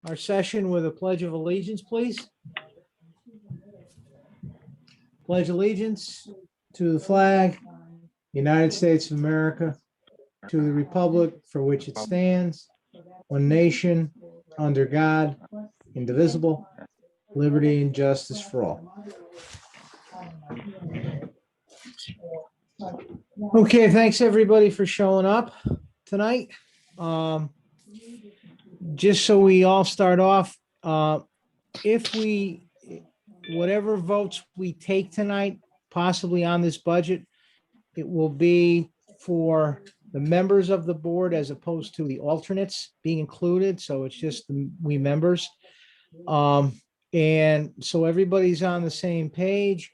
our session with a pledge of allegiance, please. Pledge allegiance to the flag, United States of America, to the republic for which it stands, one nation, under God, indivisible, liberty and justice for all. Okay, thanks everybody for showing up tonight. Just so we all start off, whatever votes we take tonight, possibly on this budget, it will be for the members of the board as opposed to the alternates being included. So it's just we members. And so everybody's on the same page.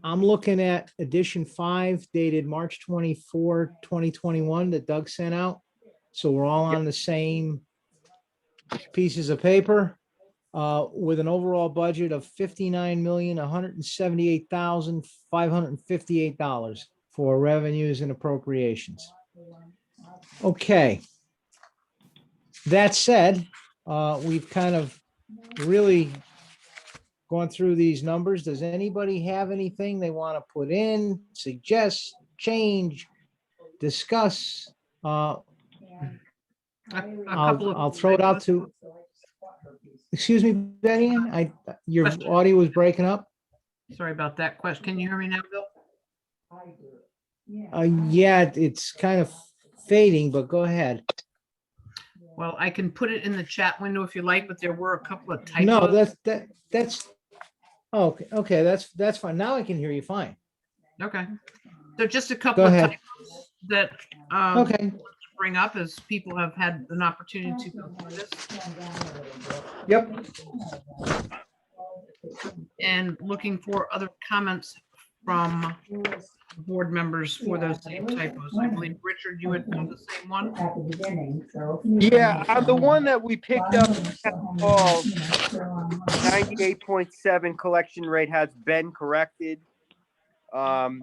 I'm looking at edition 5 dated March 24, 2021 that Doug sent out. So we're all on the same pieces of paper with an overall budget of $59,178,558 for revenues and appropriations. Okay. That said, we've kind of really gone through these numbers. Does anybody have anything they want to put in, suggest, change, discuss? I'll throw it out to, excuse me, Betty Ann, your Question. audio was breaking up. Sorry about that question. Can you hear me now, Bill? Yeah, it's kind of fading, but go ahead. Well, I can put it in the chat window if you like, but there were a couple of typos. No, that's okay. That's fine. Now I can hear you fine. Okay. So just a couple Go of ahead. typos that Okay. to bring up as people have had an opportunity to go through this Yep. and looking for other comments from board members for those same typos. I believe, Richard, you had found the same one. Yeah, the one that we picked up called 98.7 collection rate has been corrected. So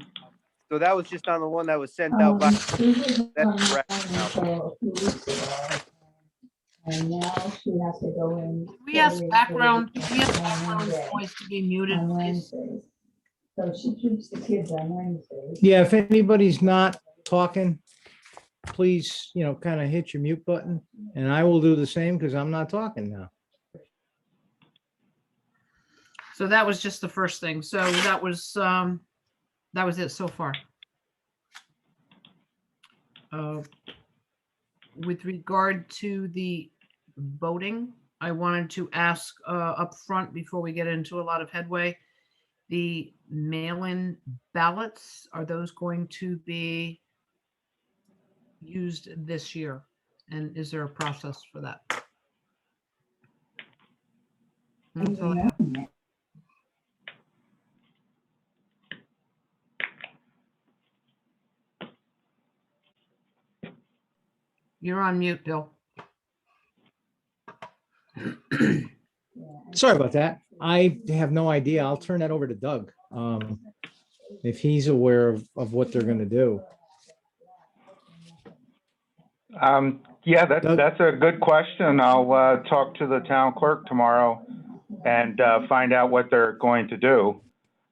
that was just on the one that was sent out last. That's correct now. And now she has to go in. Do we ask background noise to be muted, On please? Wednesdays. So she keeps the kids on Wednesdays. Yeah, if anybody's not talking, please, kind of hit your mute button, and I will do the same because I'm not talking now. So that was just the first thing. So that was it so far. With regard to the voting, I wanted to ask up front before we get into a lot of headway, the mail-in ballots, are those going to be used this year? And is there a process for that? That's all I have. You're on mute, Bill. Sorry about that. I have no idea. I'll turn that over to Doug. If he's aware of what they're going to do. Yeah, Doug? that's a good question. I'll talk to the town clerk tomorrow and find out what they're going to do.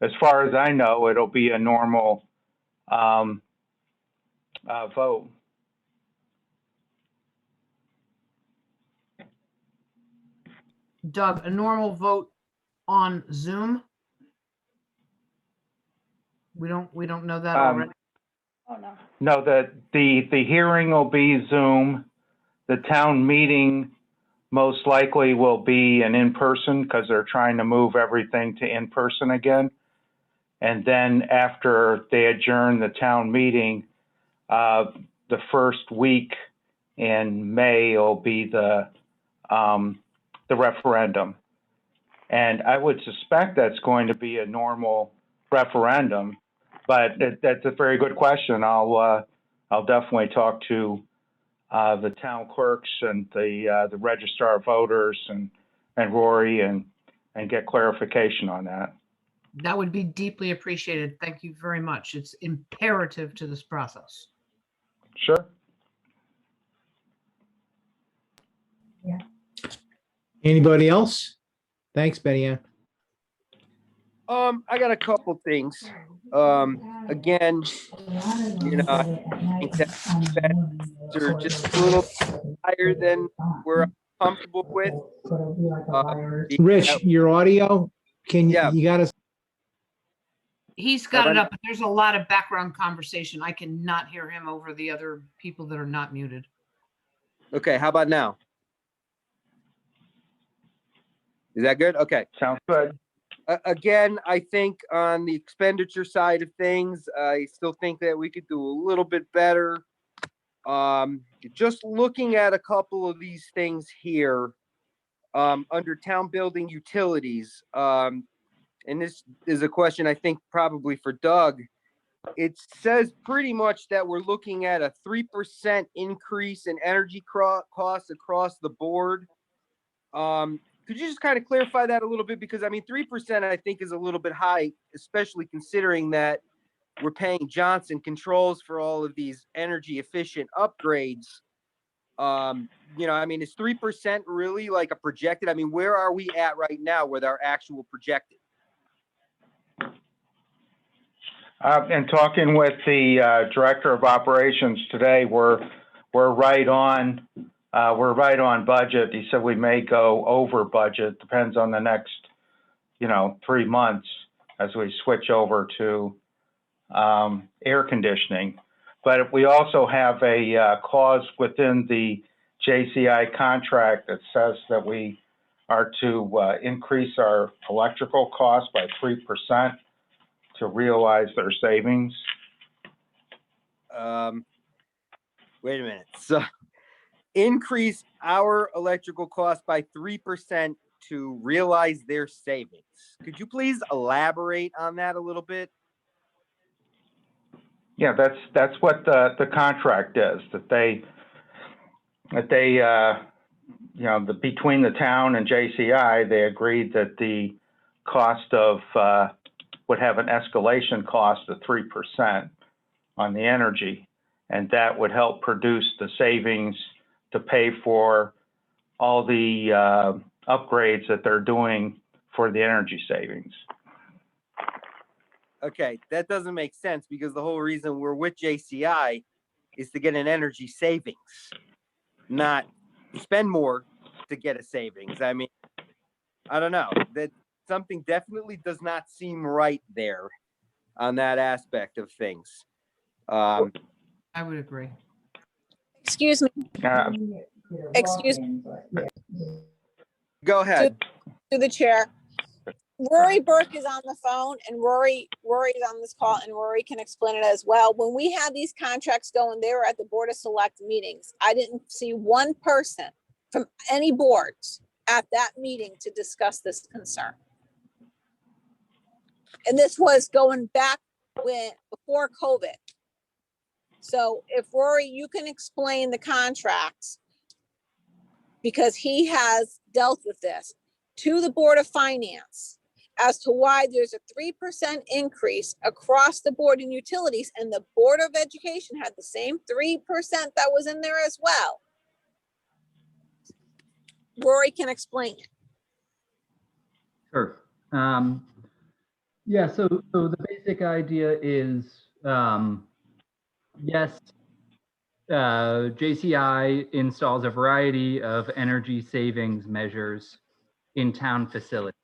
As far as I know, it'll be a normal vote. Doug, a normal vote on Zoom? We don't know that already. No, the hearing will be Zoom. The town meeting most likely will be an in-person because they're trying to move everything to in-person again. And then after they adjourn the town meeting, the first week in May will be the referendum. And I would suspect that's going to be a normal referendum, but that's a very good question. I'll definitely talk to the town clerks and the registrar of voters and Rory and get clarification on that. That would be deeply appreciated. Thank you very much. It's imperative to this process. Sure. Anybody else? Thanks, Betty Ann. I got a couple things. Again, you know, I think that are just a little higher than we're comfortable with. Rich, your audio, Yeah. you gotta, He's How got it about up, but there's a lot of background conversation. I cannot hear him over the other people that are not muted. Okay, how about now? Is that good? Okay. Sounds good. Again, I think on the expenditure side of things, I still think that we could do a little bit better. Just looking at a couple of these things here, under town building utilities, and this is a question I think probably for Doug. It says pretty much that we're looking at a 3% increase in energy costs across the board. Could you just kind of clarify that a little bit? Because I mean, 3% I think is a little bit high, especially considering that we're paying Johnson Controls for all of these energy efficient upgrades. I mean, is 3% really like a projected? I mean, where are we at right now with our actual projected? And talking with the director of operations today, we're right on budget. He said we may go over budget. Depends on the next 3 months as we switch over to air conditioning. But we also have a clause within the JCI contract that says that we are to increase our electrical costs by 3% to realize their savings. Wait a minute. So increase our electrical cost by 3% to realize their savings. Could you please elaborate on that a little bit? Yeah, that's what the contract is, that they between the town and JCI, they agreed that the cost of would have an escalation cost of 3% on the energy, and that would help produce the savings to pay for all the upgrades that they're doing for the energy savings. Okay, that doesn't make sense because the whole reason we're with JCI is to get an energy savings, not spend more to get a savings. I mean, I don't know. That something definitely does not seem right there on that aspect of things. I would agree. Excuse me. Excuse me. Go ahead. To the chair. Rory Burke is on the phone and Rory is on this call and Rory can explain it as well. When we had these contracts going, they were at the Board of Select meetings. I didn't see one person from any boards at that meeting to discuss this concern. And this was going back before COVID. So if Rory, you can explain the contracts because he has dealt with this to the Board of Finance as to why there's a 3% increase across the board in utilities, and the Board of Education had the same 3% that was in there as well. Rory can explain it. Sure. Yeah, so the basic idea is, yes, JCI installs a variety of energy savings measures in town facilities.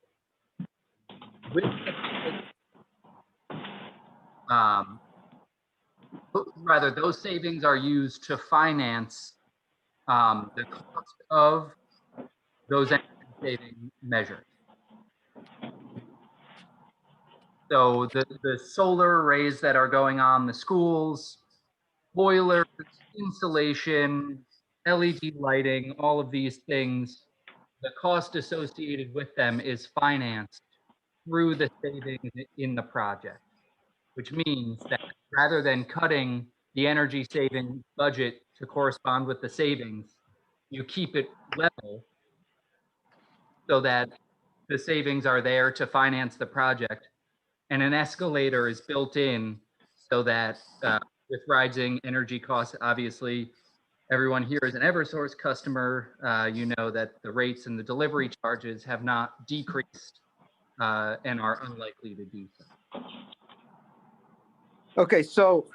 Rather, those savings are used to finance the cost of those energy saving measures. So the solar arrays that are going on the schools, boilers, insulation, LED lighting, all of these things, the cost associated with them is financed through the savings in the project, which means that rather than cutting the energy saving budget to correspond with the savings, you keep it level so that the savings are there to finance the project. And an escalator is built in so that with rising energy costs, obviously, everyone here is an Eversource customer. You know that the rates and the delivery charges have not decreased and are unlikely to do so. Okay, so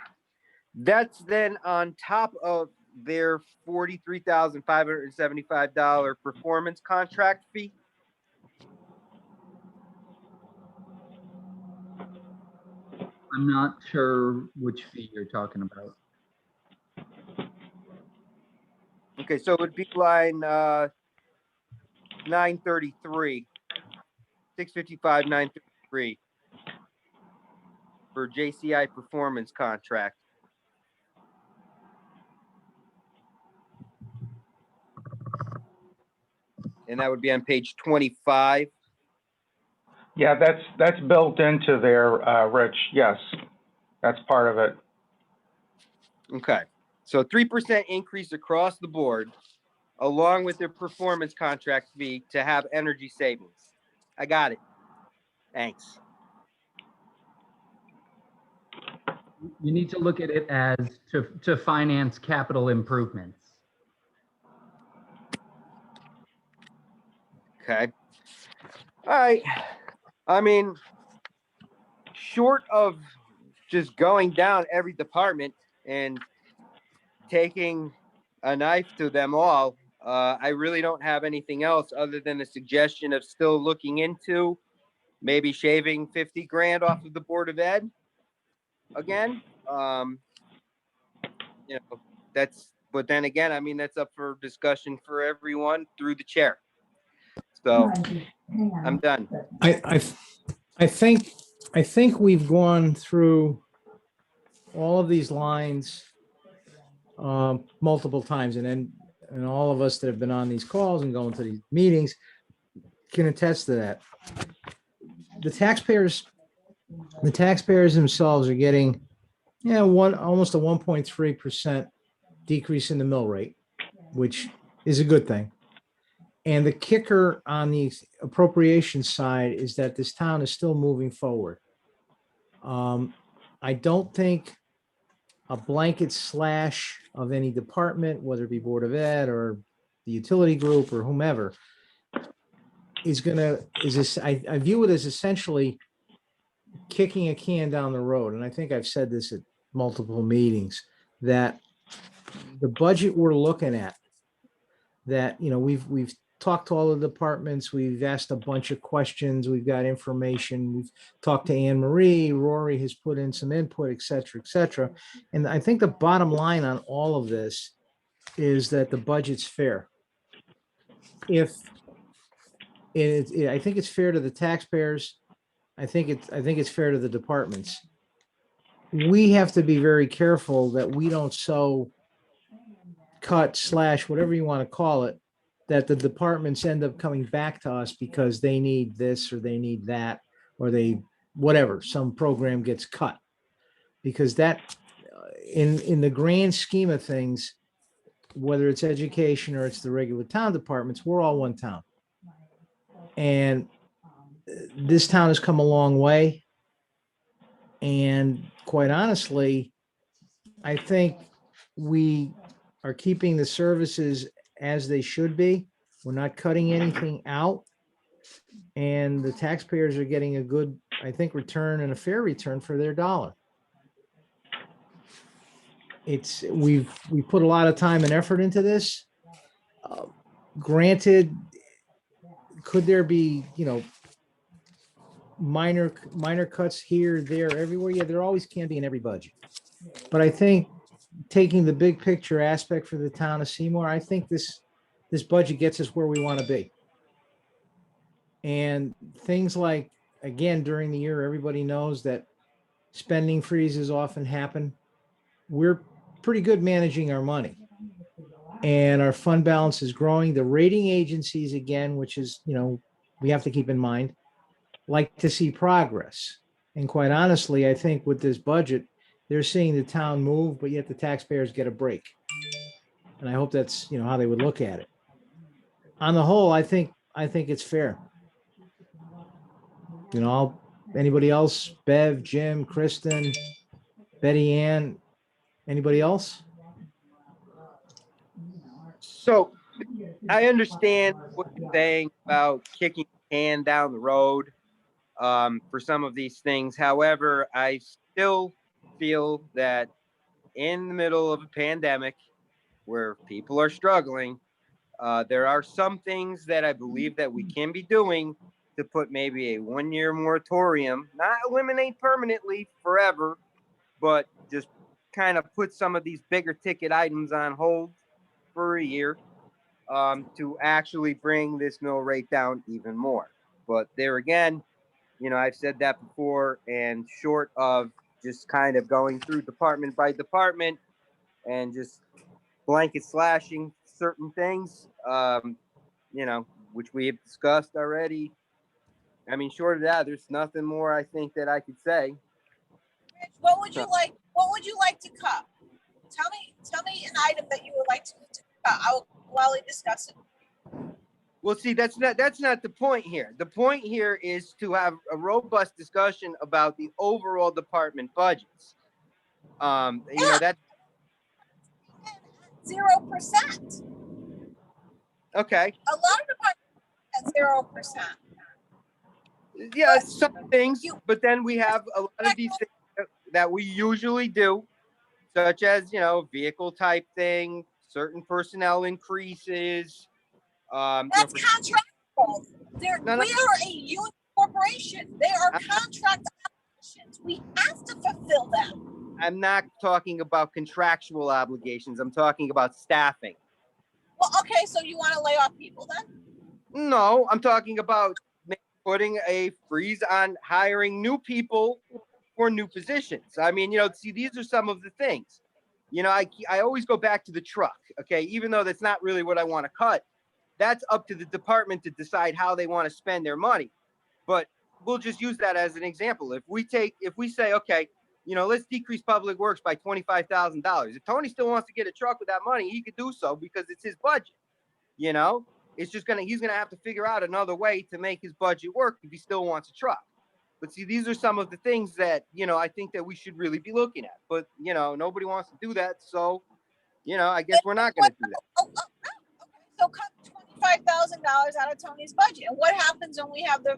that's then on top of their $43,575 performance contract fee. I'm not sure which fee you're talking about. Okay, so it would be line 933, 655, 933 for JCI performance contract. And that would be on page 25. Yeah, that's built into there, Rich. Yes, that's part of it. Okay, so 3% increase across the board, along with their performance contract fee to have energy savings. I got it. Thanks. You need to look at it as to finance capital improvements. Okay. All right. I mean, short of just going down every department and taking a knife to them all, I really don't have anything else other than a suggestion of still looking into maybe shaving 50 grand off of the Board of Ed again. You know, but then again, I mean, that's up for discussion for everyone through the chair. So I'm done. I think we've gone through all of these lines multiple times, and all of us that have been on these calls and going to these meetings can attest to that. The taxpayers themselves are getting, almost a 1.3% decrease in the mill rate, which is a good thing. And the kicker on the appropriation side is that this town is still moving forward. I don't think a blanket slash of any department, whether it be Board of Ed or the utility group or whomever, I view it as essentially kicking a can down the road. And I think I've said this at multiple meetings, that the budget we're looking at, that, we've talked to all the departments, we've asked a bunch of questions, we've got information, we've talked to Anne Marie, Rory has put in some input, et cetera, et cetera. And I think the bottom line on all of this is that the budget's fair. I think it's fair to the taxpayers. I think it's fair to the departments. We have to be very careful that we don't cut, slash, whatever you want to call it, that the departments end up coming back to us because they need this or they need that, or some program gets cut. Because that, in the grand scheme of things, whether it's education or it's the regular town departments, we're all one town. And this town has come a long way. And quite honestly, I think we are keeping the services as they should be. We're not cutting anything out. And the taxpayers are getting a good, I think, return and a fair return for their dollar. We put a lot of time and effort into this. Granted, could there be, minor cuts here, there, everywhere? Yeah, there always can be in every budget. But I think taking the big picture aspect for the town of Seymour, I think this budget gets us where we want to be. And things like, again, during the year, everybody knows that spending freezes often happen. We're pretty good managing our money. And our fund balance is growing. The rating agencies, again, which is, we have to keep in mind, like to see progress. And quite honestly, I think with this budget, they're seeing the town move, but yet the taxpayers get a break. And I hope that's, how they would look at it. On the whole, I think it's fair. Anybody else? Bev, Jim, Kristen, Betty Ann, anybody else? So I understand what you're saying about kicking the can down the road for some of these things. However, I still feel that in the middle of a pandemic where people are struggling, there are some things that I believe that we can be doing to put maybe a 1-year moratorium, not eliminate permanently forever, but just kind of put some of these bigger ticket items on hold for a year to actually bring this mill rate down even more. But there again, I've said that before, and short of just kind of going through department by department and just blanket slashing certain things, which we have discussed already. I mean, short of that, there's nothing more I think that I could say. Rich, what would you like to cut? Tell me an item that you would like to cut. While we discuss it. Well, see, that's not the point here. The point here is to have a robust discussion about the overall department budgets. That 0%. okay. A lot of departments at 0%. Yeah, some things, but then we have a lot of these things that we usually do, such as, vehicle type thing, certain personnel increases. That's contractual. We are a union corporation. They are contract obligations. We have to fulfill them. I'm not talking about contractual obligations. I'm talking about staffing. Well, okay, so you want to lay off people then? No, I'm talking about putting a freeze on hiring new people for new positions. I mean, see, these are some of the things. I always go back to the truck, okay? Even though that's not really what I want to cut, that's up to the department to decide how they want to spend their money. But we'll just use that as an example. If we say, okay, let's decrease public works by $25,000. If Tony still wants to get a truck with that money, he could do so because it's his budget. It's just he's gonna have to figure out another way to make his budget work if he still wants a truck. But see, these are some of the things that, I think that we should really be looking at. But, nobody wants to do that. So, I guess we're not going to do that. Okay. So cut $25,000 out of Tony's budget. And what happens when we have a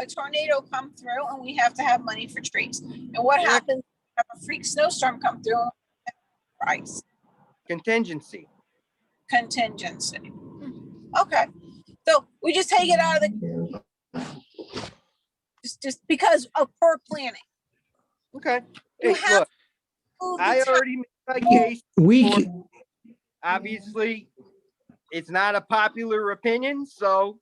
tornado come through and we have to have money for trees? And what happens when we have a freak snowstorm come through and we have price? Contingency. Okay. So we just take it out of the just because of poor planning. Okay. You Hey, have look, to move the I time. already made my case. We, Obviously, it's not a popular opinion, so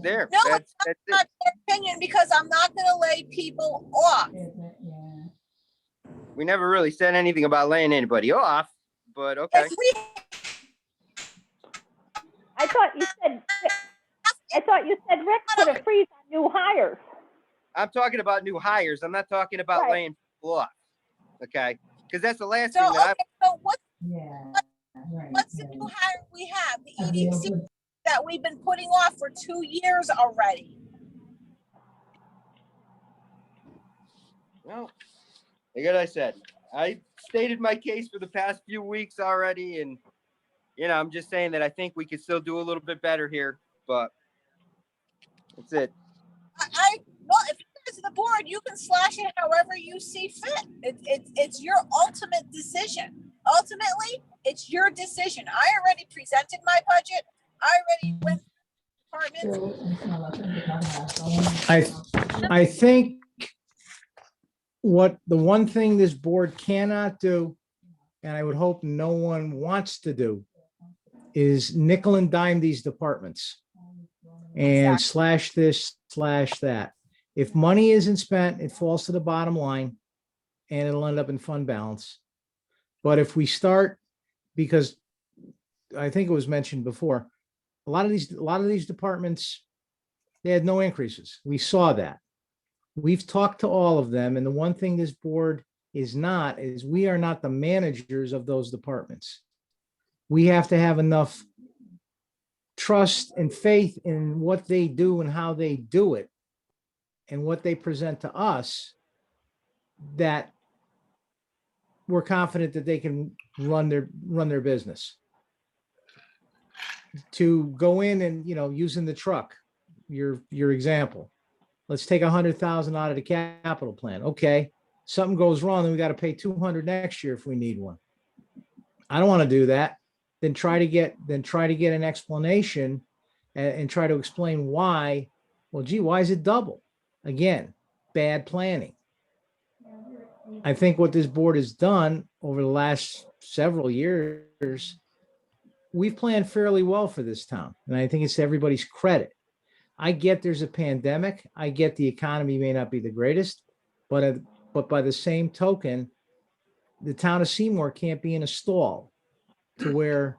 there. No, That's it's it. not their opinion because I'm not going to lay people off. We never really said anything about laying anybody off, but okay. If we I thought you said Rick put a freeze on new hires. I'm talking about new hires. I'm not talking about Right. laying people off. Okay? Because that's the last so thing that okay, so what's the What's new hire we have? The EDC that we've been putting off for 2 years already. Well, like I said, I stated my case for the past few weeks already, and I'm just saying that I think we could still do a little bit better here, but that's it. Well, if you guys are the board, you can slash it however you see fit. It's your ultimate decision. Ultimately, it's your decision. I already presented my budget. I already went through departments. I think the one thing this board cannot do, and I would hope no one wants to do, is nickel and dime these departments and slash this, slash that. If money isn't spent, it falls to the bottom line and it'll end up in fund balance. But if we start, because I think it was mentioned before, a lot of these departments, they had no increases. We saw that. We've talked to all of them, and the one thing this board is we are not the managers of those departments. We have to have enough trust and faith in what they do and how they do it and what they present to us that we're confident that they can run their business. to go in and, using the truck, your example. Let's take 100,000 out of the capital plan. Okay, something goes wrong, then we got to pay 200 next year if we need one. I don't want to do that. Then try to get an explanation and try to explain why. Well, gee, why is it double? Again, bad planning. I think what this board has done over the last several years, we've planned fairly well for this town. And I think it's to everybody's credit. I get there's a pandemic. I get the economy may not be the greatest, but by the same token, the town of Seymour can't be in a stall to where,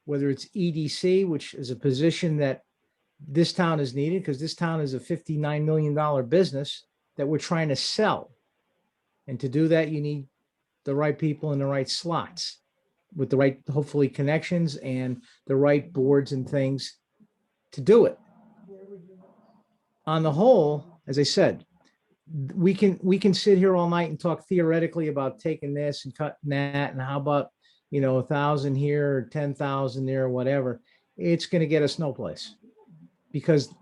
whether it's EDC, which is a position that this town is needed, because this town is a $59 million business that we're trying to sell. And to do that, you need the right people in the right slots with the right, hopefully, connections and the right boards and things to do it. On the whole, as I said, we can sit here all night and talk theoretically about taking this and cutting that, and how about, 1,000 here or 10,000 there or whatever. It's going to get us no place, because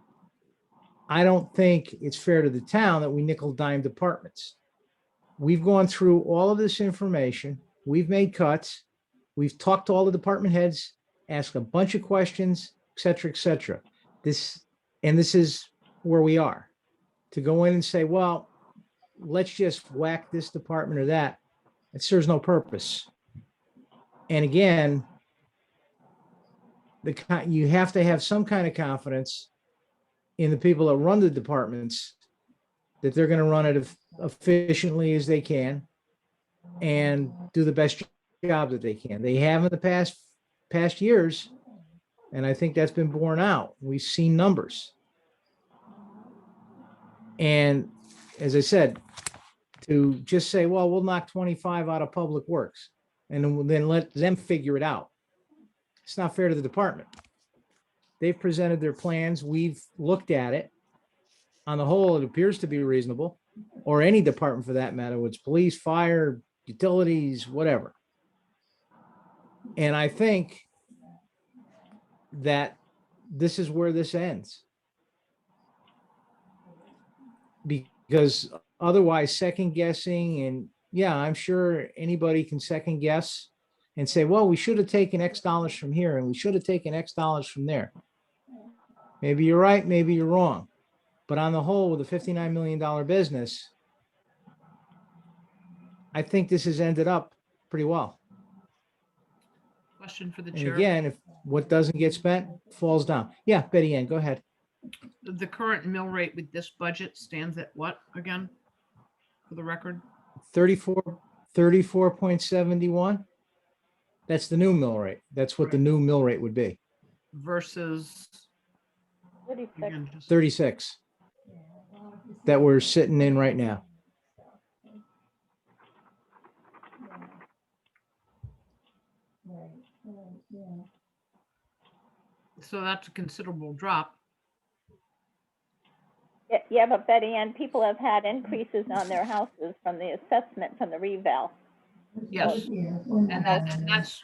I don't think it's fair to the town that we nickel dime departments. We've gone through all of this information. We've made cuts. We've talked to all the department heads, asked a bunch of questions, et cetera, et cetera. This is where we are. To go in and say, well, let's just whack this department or that, it serves no purpose. And again, you have to have some kind of confidence in the people that run the departments, that they're going to run it efficiently as they can and do the best job that they can. They have in the past years, and I think that's been borne out. We've seen numbers. And as I said, to just say, well, we'll knock 25 out of Public Works and then let them figure it out. It's not fair to the department. They've presented their plans. We've looked at it. On the whole, it appears to be reasonable, or any department for that matter, whether it's police, fire, utilities, whatever. And I think that this is where this ends. Because otherwise, second guessing, and yeah, I'm sure anybody can second guess and say, well, we should have taken X dollars from here and we should have taken X dollars from there. Maybe you're right, maybe you're wrong. But on the whole, with a $59 million business, I think this has ended up pretty well. Question for the And chair. again, if what doesn't get spent falls down. Yeah, Betty Ann, go ahead. The current mill rate with this budget stands at what again? For the record? 34.71. That's the new mill rate. That's what the new mill rate would be. Versus. 36. again, just- 36 that we're sitting in right now. So that's a considerable drop. Yeah, but Betty Ann, people have had increases on their houses from the assessment, from the reval. Yes. And that's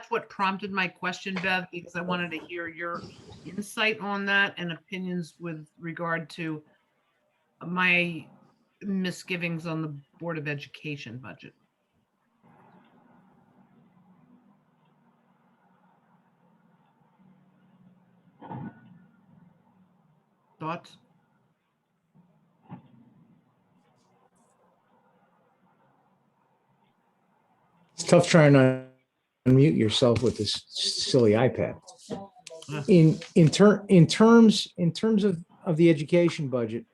what prompted my question, Bev, because I wanted to hear your insight on that and opinions with regard to my misgivings on the Board of Education budget. Thoughts? It's tough trying to unmute yourself with this silly iPad. In terms of the education budget,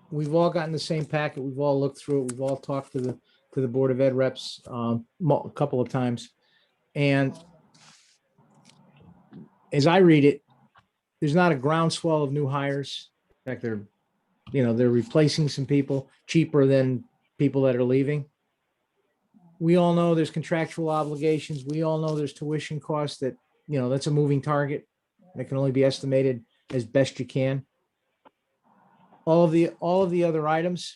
we've all gotten the same packet. We've all looked through it. We've all talked to the Board of Ed reps a couple of times. And as I read it, there's not a groundswell of new hires. In fact, they're replacing some people cheaper than people that are leaving. We all know there's contractual obligations. We all know there's tuition costs that, that's a moving target that can only be estimated as best you can. All of the other items,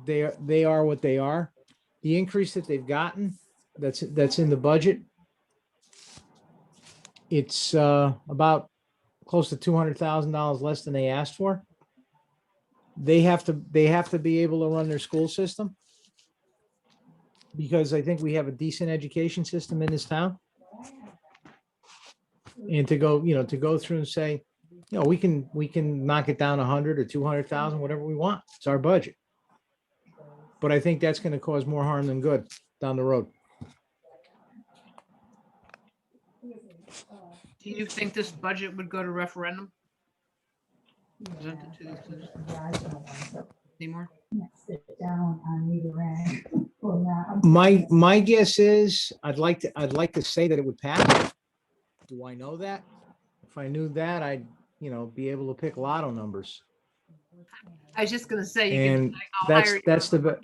they are what they are. The increase that they've gotten, that's in the budget, It's about close to $200,000 less than they asked for. They have to be able to run their school system. Because I think we have a decent education system in this town. And to go, to go through and say, we can knock it down 100 or 200,000, whatever we want. It's our budget. But I think that's going to cause more harm than good down the road. Do you think this budget would go to referendum? Presented to the citizens? Seymour? Sit down on either end. Well, now, My guess is I'd like to say that it would pass. Do I know that? If I knew that, I'd, be able to pick lotto numbers. I was just gonna say. You And can, I'll hire you. that's the,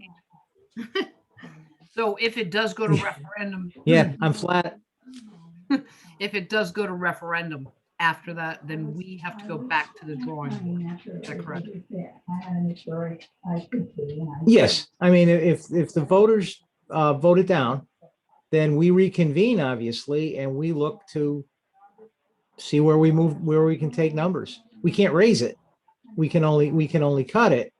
So if it does go to referendum. yeah, I'm flat. If it does go to referendum after that, then we have to go back to the drawing board. Is that correct? Yes, I mean, if the voters vote it down, then we reconvene, obviously, and we look to see where we can take numbers. We can't raise it. We can only cut it.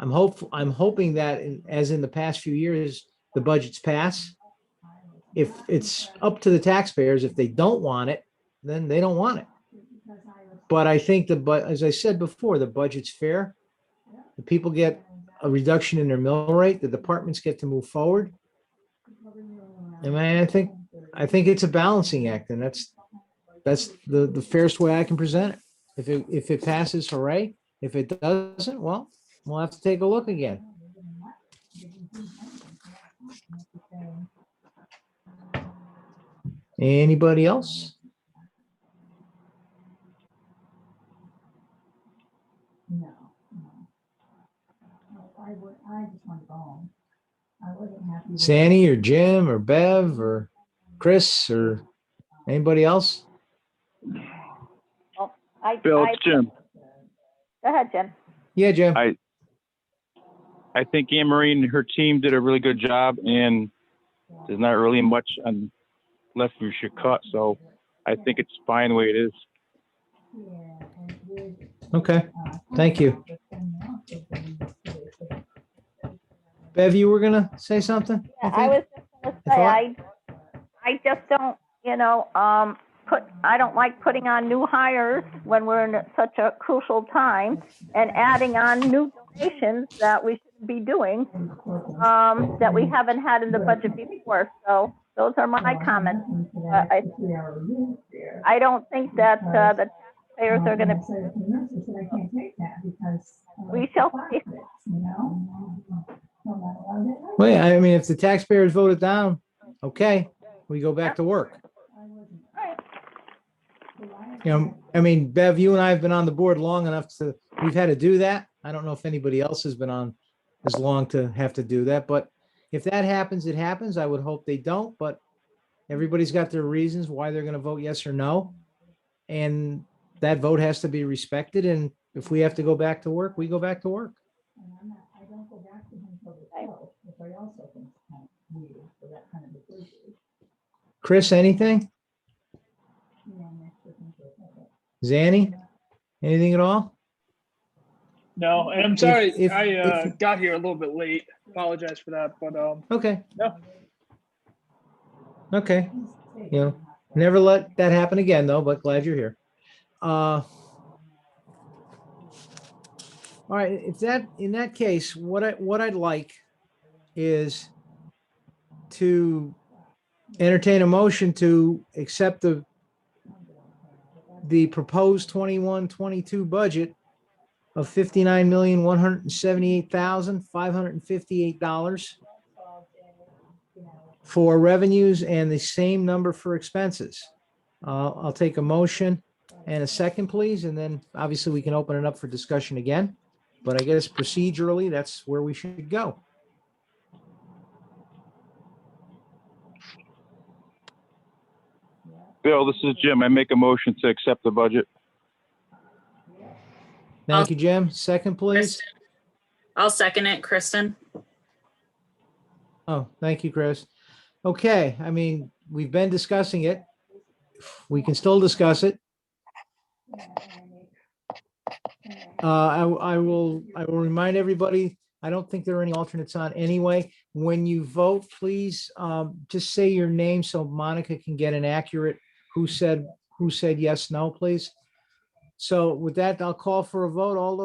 I'm hoping that, as in the past few years, the budgets pass. If it's up to the taxpayers, if they don't want it, then they don't want it. But I think as I said before, the budget's fair. The people get a reduction in their mill rate. The departments get to move forward. And I think it's a balancing act, and that's the fairest way I can present it. If it passes, hooray. If it doesn't, well, we'll have to take a look again. Anybody else? No. I just want to go home. I wasn't happy. Sandy or Jim or Bev or Chris or anybody else? Bill, it's Jim. Go ahead, Jim. Yeah, Jim. I think Anne Marie and her team did a really good job, and there's not really much left we should cut. So I think it's fine the way it is. Okay, thank you. Bev, you were gonna say something? Yeah, I was just gonna say, thought- I just don't, I don't like putting on new hires when we're in such a crucial time and adding on new donations that we shouldn't be doing, that we haven't had in the budget before. So those are my comments. I don't think that the taxpayers are gonna, we shall see. Well, yeah, I mean, if the taxpayers vote it down, okay, we go back to work. I mean, Bev, you and I have been on the board long enough we've had to do that. I don't know if anybody else has been on as long to have to do that, but if that happens, it happens. I would hope they don't, but everybody's got their reasons why they're going to vote yes or no. And that vote has to be respected. And if we have to go back to work, we go back to work. Chris, anything? Zanny, anything at all? No, and I'm sorry if- I got here a little bit late. Apologize for that, but Okay. No. Okay. Never let that happen again, though, but glad you're here. All right, in that case, what I'd like is to entertain a motion to accept the proposed 21-22 budget of $59,178,558 for revenues and the same number for expenses. I'll take a motion and a second, please, and then obviously we can open it up for discussion again. But I guess procedurally, that's where we should go. Bill, this is Jim. I make a motion to accept the budget. Thank you, Jim. Second, please. I'll second it, Kristen. Oh, thank you, Chris. Okay, I mean, we've been discussing it. we can still discuss it. I will remind everybody, I don't think there are any alternates on anyway. When you vote, please, just say your name so Monica can get an accurate who said yes, no, please. So with that, I'll call for a vote. All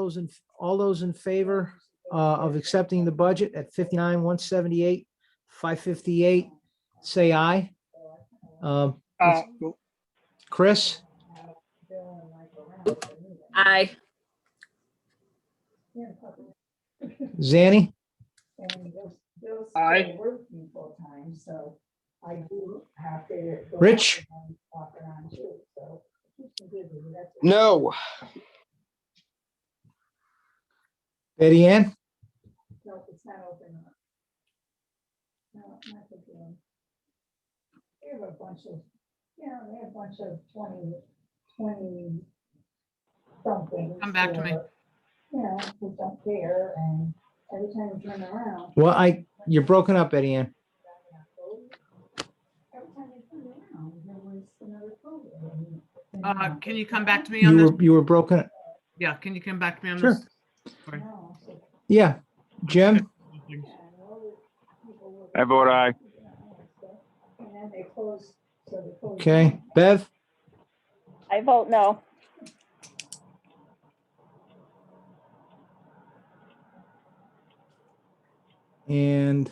those in favor of accepting the budget at 59,178, 558, say aye. Chris, Aye. Zanny, Aye. Rich, No. Betty Ann, No, it's not open. No, not the game. They have a bunch of, they have a bunch of 20 something. Come back to me. Who don't care, and every time you turn around. well, you're broken up, Betty Ann. Every time you turn around, there was another program. Can you come back to me on this? You were broken. Yeah, can you come back to me on Sure. this? Sorry. Yeah, Jim, I vote aye. And then they close, so they close. okay, Bev, I vote no. and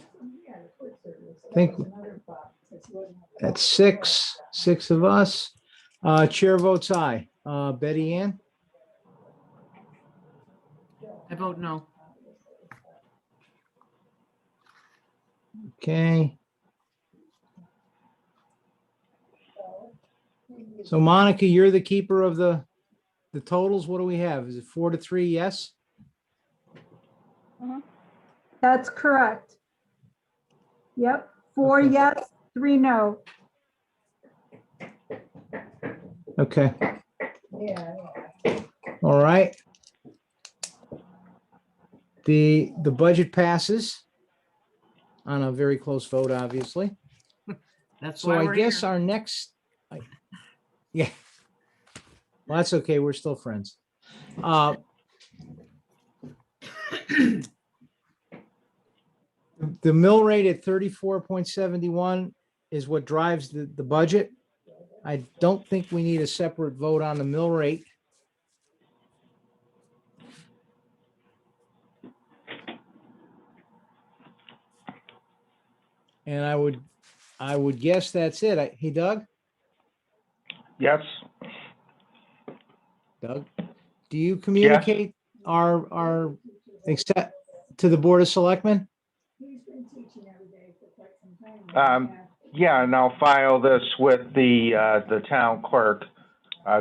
I think that's six of us. Chair votes aye. Betty Ann, I vote no. okay. So Monica, you're the keeper of the totals. What do we have? Is it 4-3? Yes? That's correct. Yep, 4 Okay. yes, 3 no. Okay. All right. The budget passes on a very close vote, obviously. That's So why I we're guess here. our next, yeah. Well, that's okay. We're still friends. The mill rate at 34.71 is what drives the budget. I don't think we need a separate vote on the mill rate. And I would guess that's it. Hey, Doug? Yes, Doug, do you communicate our accept to the Board of Selectmen? yeah, and I'll file this with the town clerk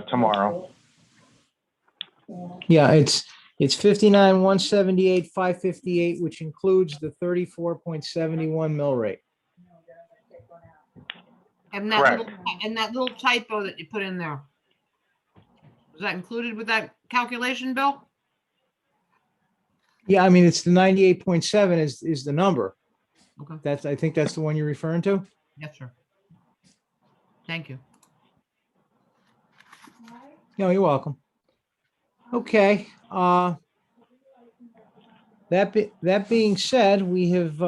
tomorrow. Yeah, it's 59,178, 558, which includes the 34.71 mill rate. And that Correct. little typo that you put in there. Was that included with that calculation, Bill? Yeah, I mean, it's the 98.7 is the number. Okay. I think that's the one you're referring to. Yes, sir. Thank you. No, you're welcome. Okay, that being said, we have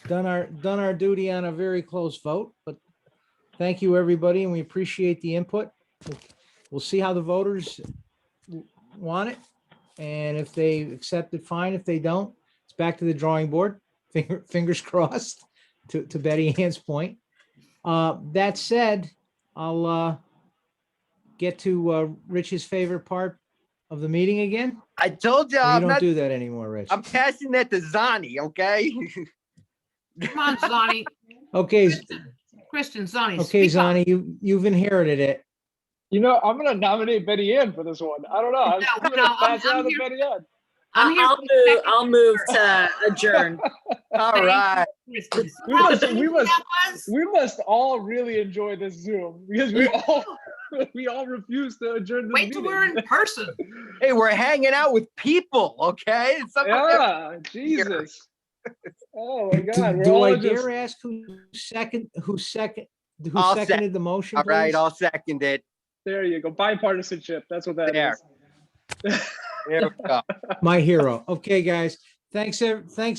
done our duty on a very close vote, but thank you, everybody, and we appreciate the input. We'll see how the voters want it, and if they accept it, fine. If they don't, it's back to the drawing board. Fingers crossed, to Betty Ann's point. That said, I'll get to Rich's favorite part of the meeting again. I told you Or you I'm don't not. do that anymore, Rich. I'm passing that to Zani, okay? Come on, Zonnie. Okay, Kristen, Zonnie. okay, speak up. Zonnie, you've inherited it. You know, I'm gonna nominate Betty Ann for this one. I don't know. I'm No, gonna no, pass it I'm on to here. Betty Ann. I'm here for the second I'll move to adjourn. All Thank you, right. Kristen. We must- How we must- that was? We must all really enjoy this Zoom because we all refuse to adjourn this Wait till we're meeting. in person. Hey, we're hanging out with people, okay? It's something Yeah, Jesus. Oh my God, we're Do all I just. dare ask who second? Who I'll sec- seconded the motion, All right, please? I'll second it. There you go. Bipartisanship. That's what that There. is. There we go. My hero. Okay, guys. Thanks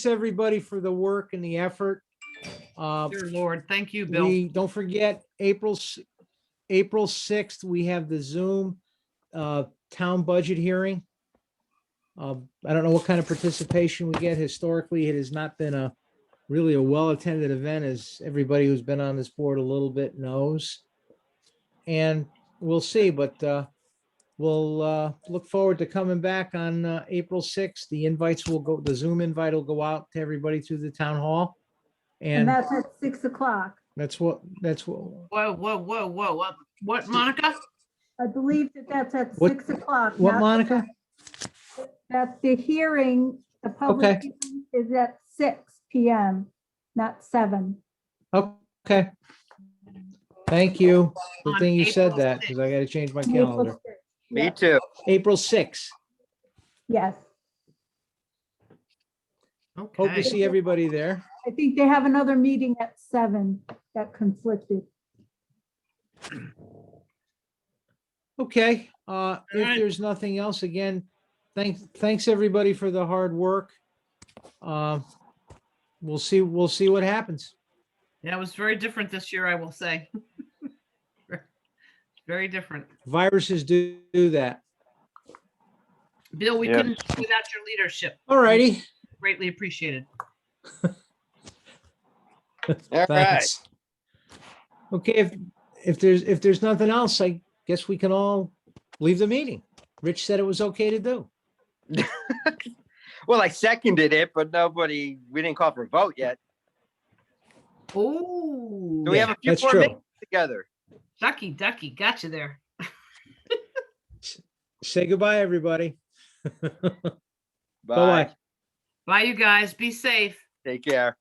everybody for the work and the effort. Dear Lord, thank you, Bill. Don't forget, April 6th, we have the Zoom town budget hearing. I don't know what kind of participation we get. Historically, it has not been really a well-attended event, as everybody who's been on this board a little bit knows. And we'll see, but we'll look forward to coming back on April 6th. The Zoom invite will go out to everybody through the town hall. And And that's at 6 o'clock. that's what, What, Monica? I believe that's at What- 6 o'clock. what, not- Monica? That the hearing, the public hearing is at 6 PM, not 7. Okay. Thank you. Good On thing you said April that, because I gotta change my April calendar. 6th. Me Yeah, too. April 6th. Yes, Hope to Okay. see everybody there. I think they have another meeting at 7 that conflicted. Okay, if right. there's nothing else, again, thanks everybody for the hard work. We'll see what happens. Yeah, it was very different this year, I will say. Very different. Viruses do that. Bill, we Yes. couldn't do without your leadership. All righty. Greatly appreciated. All right. Thanks. Okay, if there's nothing else, I guess we can all leave the meeting. Rich said it was okay to do. Well, I seconded it, but we didn't call for a vote yet. Oh, So we have a few That's more true. minutes together. ducky, got you there. Say goodbye, everybody. Bye. Bye-bye. Bye, you guys. Be safe. Take care.